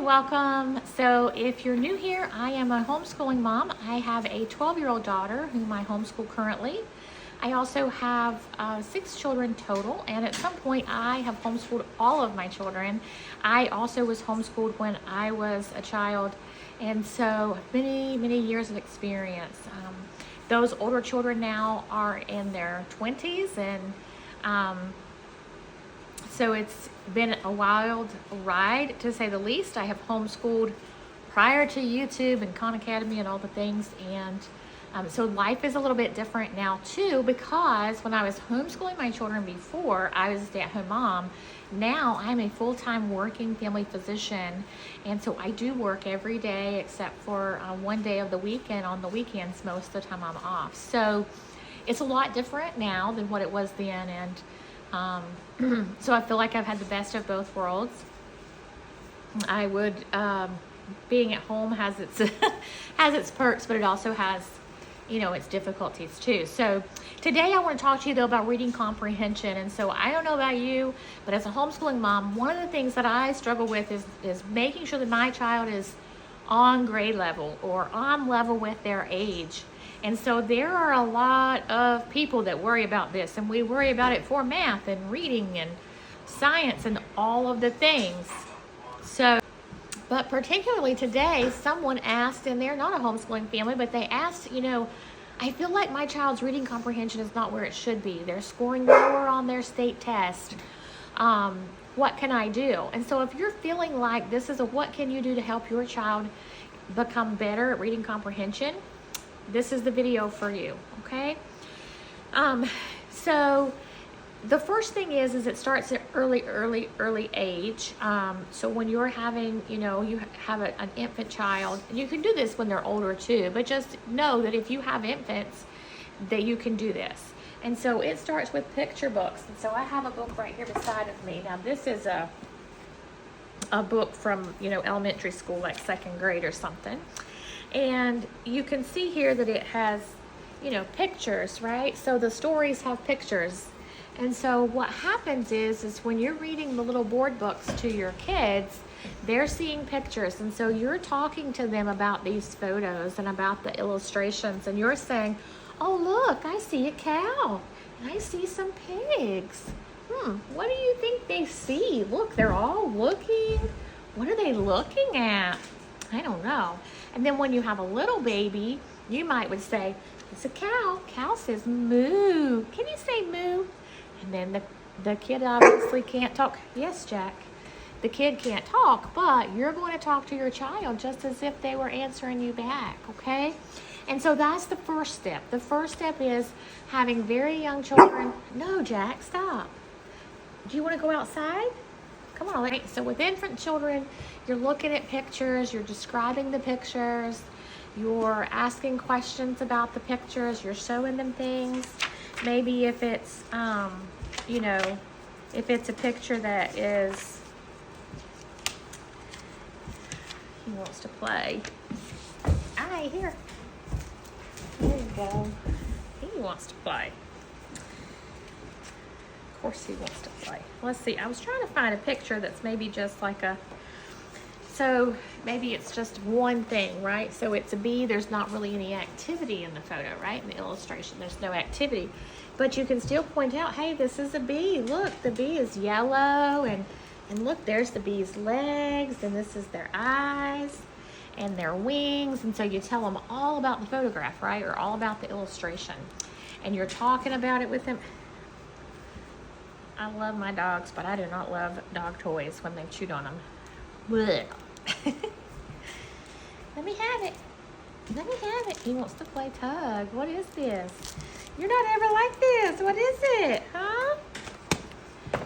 welcome. So if you're new here, I am a homeschooling mom. I have a 12-year-old daughter whom I homeschool currently. I also have 6 children total, and at some point I have homeschooled all of my children. I also was homeschooled when I was a child, and so many years of experience. Those older children now are in their 20s, and so it's been a wild ride, to say the least. I have homeschooled prior to YouTube and Khan Academy and all the things, and so life is a little bit different now too, because when I was homeschooling my children before, I was a stay-at-home mom. Now I'm a full-time working family physician, and so I do work every day except for one day of the week, and on the weekends most of the time I'm off. So it's a lot different now than what it was then, and so I feel like I've had the best of both worlds. I would, being at home has its has its perks, but it also has, its difficulties too. So today I want to talk to you though about reading comprehension. And so I don't know about you, but as a homeschooling mom, one of the things that I struggle with is making sure that my child is on grade level or on level with their age. And so there are a lot of people that worry about this, and we worry about it for math and reading and science and all of the things. So, but particularly today, someone asked, and they're not a homeschooling family, but they asked, I feel like my child's reading comprehension is not where it should be. They're scoring lower on their state test. What can I do? And so if you're feeling like this is a what can you do to help your child become better at reading comprehension, this is the video for you, okay? So the first thing is it starts at early age. So when you're having, you have an infant child, and you can do this when they're older too, but just know that if you have infants, that you can do this. And so it starts with picture books. And so I have a book right here beside of me. Now this is a book from, elementary school, like 2nd grade or something. And you can see here that it has, pictures, right? So the stories have pictures. And so what happens is when you're reading the little board books to your kids, they're seeing pictures. And so you're talking to them about these photos and about the illustrations. And you're saying, oh, look, I see a cow. And I see some pigs. What do you think they see? Look, they're all looking. What are they looking at? I don't know. And then when you have a little baby, you would say, it's a cow. Cow says moo. Can you say moo? And then the kid obviously can't talk. Yes, Jack. The kid can't talk, but you're going to talk to your child just as if they were answering you back, okay? And so that's the first step. The first step is having very young children. No, Jack, stop. Do you want to go outside? Come on. Right? So with infant children, you're looking at pictures, you're describing the pictures, you're asking questions about the pictures, you're showing them things. Maybe if it's, if it's a picture that is, he wants to play. All right, here. There you go. He wants to play. Of course he wants to play. Let's see. I was trying to find a picture that's maybe just like so maybe it's just one thing, right? So it's a bee. There's not really any activity in the photo, right? In the illustration, there's no activity. But you can still point out, hey, this is a bee. Look, the bee is yellow, and look, there's the bee's legs, and this is their eyes and their wings. And so you tell them all about the photograph, right? Or all about the illustration. And you're talking about it with them. I love my dogs, but I do not love dog toys when they chewed on them. Blech. Let me have it. Let me have it. He wants to play tug. What is this? You're not ever like this. What is it? Huh?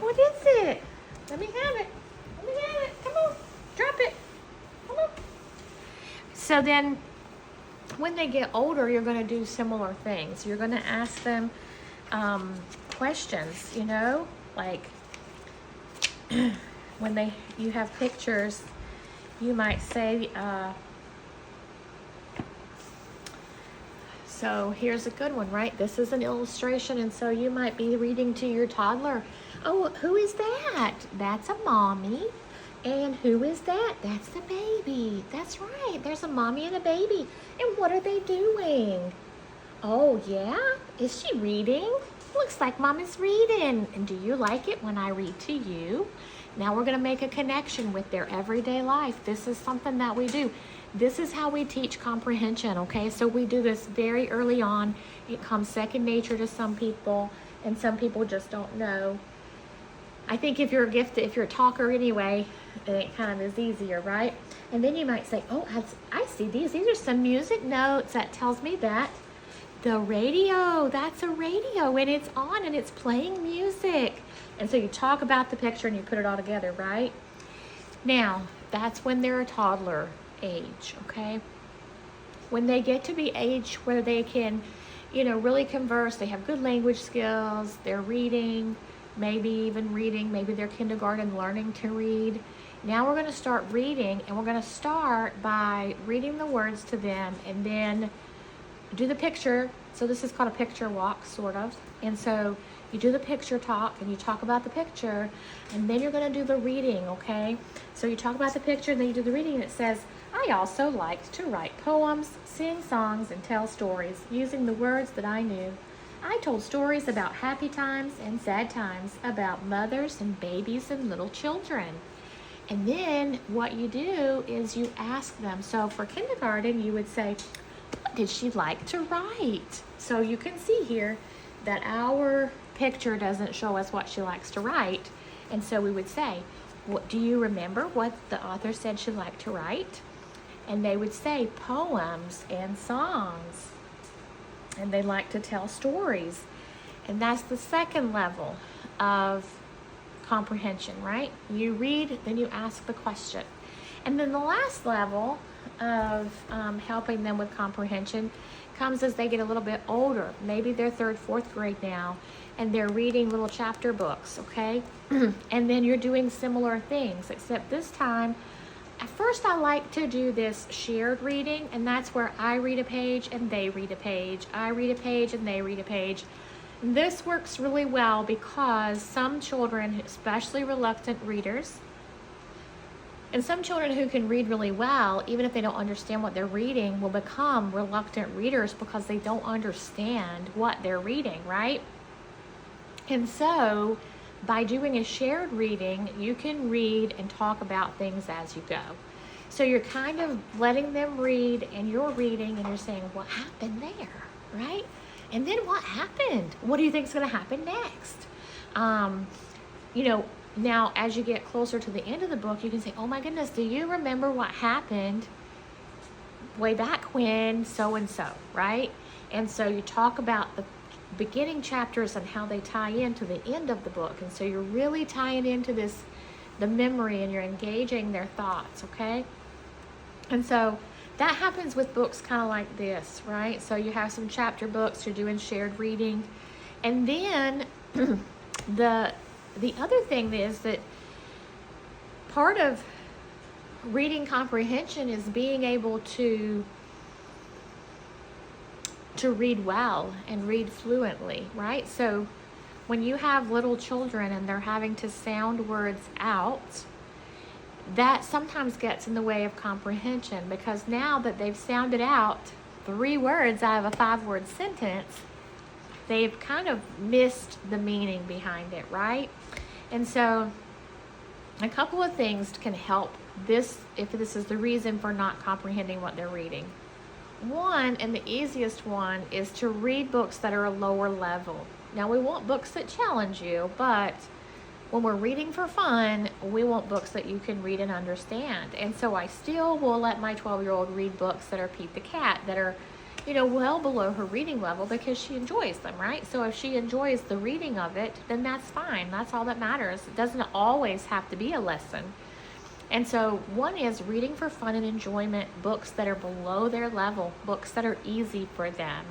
What is it? Let me have it. Let me have it. Come on. Drop it. Come on. So then when they get older, you're going to do similar things. You're going to ask them questions, like when you have pictures, you might say, so here's a good one, right? This is an illustration, and so you might be reading to your toddler. Oh, who is that? That's a mommy, And who is that? That's the baby. That's right. There's a mommy and a baby. And what are they doing? Oh, yeah? Is she reading? Looks like mom is reading. And do you like it when I read to you? Now we're going to make a connection with their everyday life. This is something that we do. This is how we teach comprehension, okay? So we do this very early on. It comes second nature to some people, and some people just don't know. I think if you're a gifted, if you're a talker anyway, it kind of is easier, right? And then you might say, oh, I see these. These are some music notes. That tells me that the radio, that's a radio, and it's on and it's playing music. And so you talk about the picture and you put it all together, right? Now, that's when they're a toddler age, okay? When they get to be age where they can, really converse, they have good language skills, they're reading, maybe even reading, maybe they're kindergarten learning to read. Now we're going to start reading, and we're going to start by reading the words to them and then do the picture. So this is called a picture walk, sort of. And so you do the picture talk and you talk about the picture, and then you're going to do the reading, okay? So you talk about the picture and then you do the reading, and it says, I also liked to write poems, sing songs, and tell stories using the words that I knew. I told stories about happy times and sad times, about mothers and babies and little children. And then what you do is you ask them. So for kindergarten, you would say, what did she like to write? So you can see here that our picture doesn't show us what she likes to write. And so we would say, what do you remember what the author said she liked to write? And they would say poems and songs. And they like to tell stories. And that's the second level of comprehension, right? You read, then you ask the question. And then the last level of helping them with comprehension comes as they get a little bit older. Maybe they're third, fourth grade now, and they're reading little chapter books, okay? And then you're doing similar things, except this time, at first I like to do this shared reading, and that's where I read a page and they read a page. I read a page and they read a page. And this works really well because some children, especially reluctant readers, and some children who can read really well, even if they don't understand what they're reading, will become reluctant readers because they don't understand what they're reading, right? And so by doing a shared reading, you can read and talk about things as you go. So you're kind of letting them read, and you're reading, and you're saying, what happened there, right? And then what happened? What do you think is going to happen next? Now as you get closer to the end of the book, you can say, oh my goodness, do you remember what happened way back when so-and-so, right? And so you talk about the beginning chapters and how they tie into the end of the book. And so you're really tying into the memory, and you're engaging their thoughts, okay? And so that happens with books kind of like this, right? So you have some chapter books, you're doing shared reading. And then the other thing is that part of reading comprehension is being able to read well and read fluently, right? So when you have little children and they're having to sound words out, that sometimes gets in the way of comprehension, because now that they've sounded out 3 words out of a 5-word sentence, they've kind of missed the meaning behind it, right? And so a couple of things can help this if this is the reason for not comprehending what they're reading. One, and the easiest one, is to read books that are a lower level. Now, we want books that challenge you, but when we're reading for fun, we want books that you can read and understand. And so I still will let my 12-year-old read books that are Pete the Cat, that are, well below her reading level, because she enjoys them, right? So if she enjoys the reading of it, then that's fine. That's all that matters. It doesn't always have to be a lesson. And so one is reading for fun and enjoyment, books that are below their level, books that are easy for them.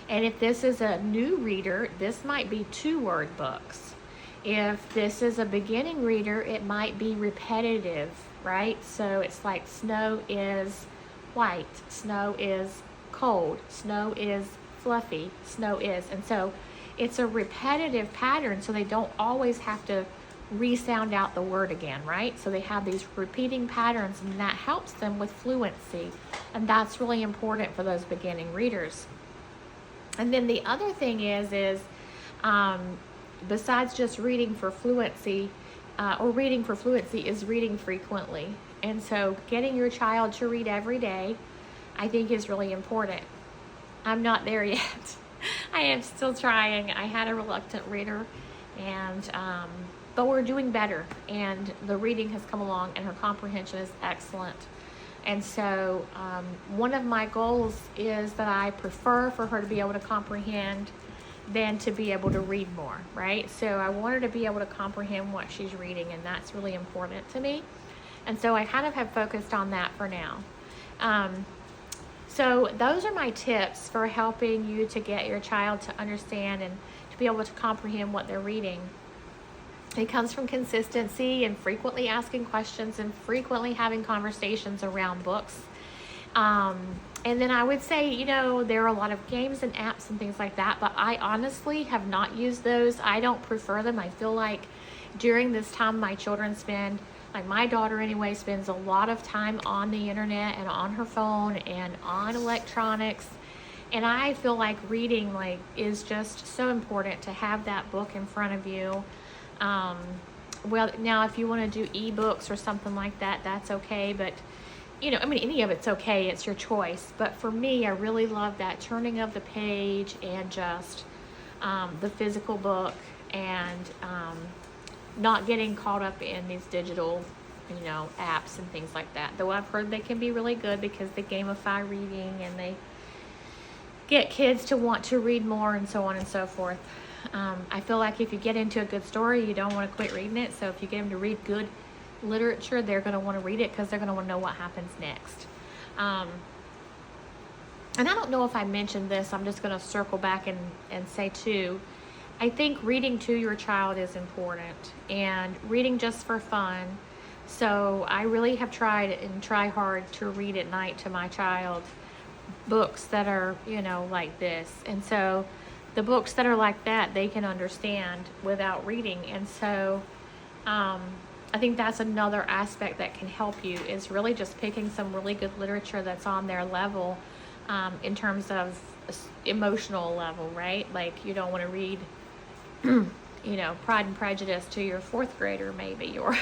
And if this is a new reader, this might be 2-word books. If this is a beginning reader, it might be repetitive, right? So it's like snow is white, snow is cold, snow is fluffy, snow is. And so it's a repetitive pattern, so they don't always have to re-sound out the word again, right? So they have these repeating patterns, and that helps them with fluency. And that's really important for those beginning readers. And then the other thing is besides just reading for fluency, is reading frequently. And so getting your child to read every day, I think, is really important. I'm not there yet. I am still trying. I had a reluctant reader, and but we're doing better, and the reading has come along, and her comprehension is excellent. And so one of my goals is that I prefer for her to be able to comprehend than to be able to read more, right? So I want her to be able to comprehend what she's reading, and that's really important to me. And so I kind of have focused on that for now. So those are my tips for helping you to get your child to understand and to be able to comprehend what they're reading. It comes from consistency and frequently asking questions and frequently having conversations around books. And then I would say, you know, there are a lot of games and apps and things like that, but I honestly have not used those. I don't prefer them. I feel like during this time my children spend, like my daughter anyway, spends a lot of time on the internet and on her phone and on electronics. And I feel like reading is just so important to have that book in front of you. Well, now if you want to do ebooks or something like that, that's okay. But, you know, I mean, any of it's okay. It's your choice. But for me, I really love that turning of the page and just the physical book, and not getting caught up in these digital, you know, apps and things like that. Though I've heard they can be really good because they gamify reading and they get kids to want to read more and so on and so forth. I feel like if you get into a good story, you don't want to quit reading it. So if you get them to read good literature, they're going to want to read it because they're going to want to know what happens next. And I don't know if I mentioned this. I'm just going to circle back and say too, I think reading to your child is important, and reading just for fun. So I really have tried and try hard to read at night to my child books that are, you know, like this. And so the books that are like that, they can understand without reading. And so I think that's another aspect that can help you, is really just picking some really good literature that's on their level, in terms of emotional level, right? Like you don't want to read, you know, Pride and Prejudice to your 4th grader maybe, or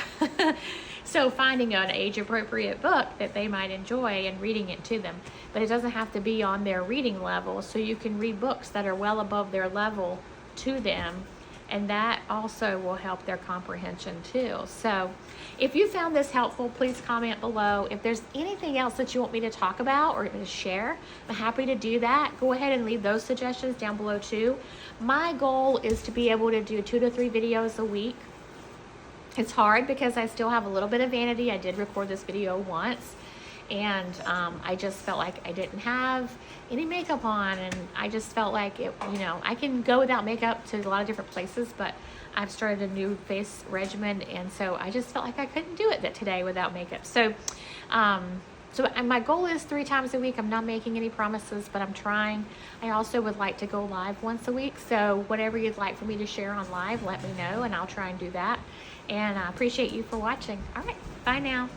so finding an age-appropriate book that they might enjoy and reading it to them. But it doesn't have to be on their reading level, so you can read books that are well above their level to them, and that also will help their comprehension too. So if you found this helpful, please comment below. If there's anything else that you want me to talk about or to share, I'm happy to do that. Go ahead and leave those suggestions down below too. My goal is to be able to do 2 to 3 videos a week. It's hard because I still have a little bit of vanity. I did record this video once, and I just felt like I didn't have any makeup on, and I just felt like it, you know, I can go without makeup to a lot of different places, but I've started a new face regimen, and so I just felt like I couldn't do it today without makeup. So and my goal is 3 times a week. I'm not making any promises, but I'm trying. I also would like to go live once a week, so whatever you'd like for me to share on live, let me know, and I'll try and do that. And I appreciate you for watching. All right, bye now.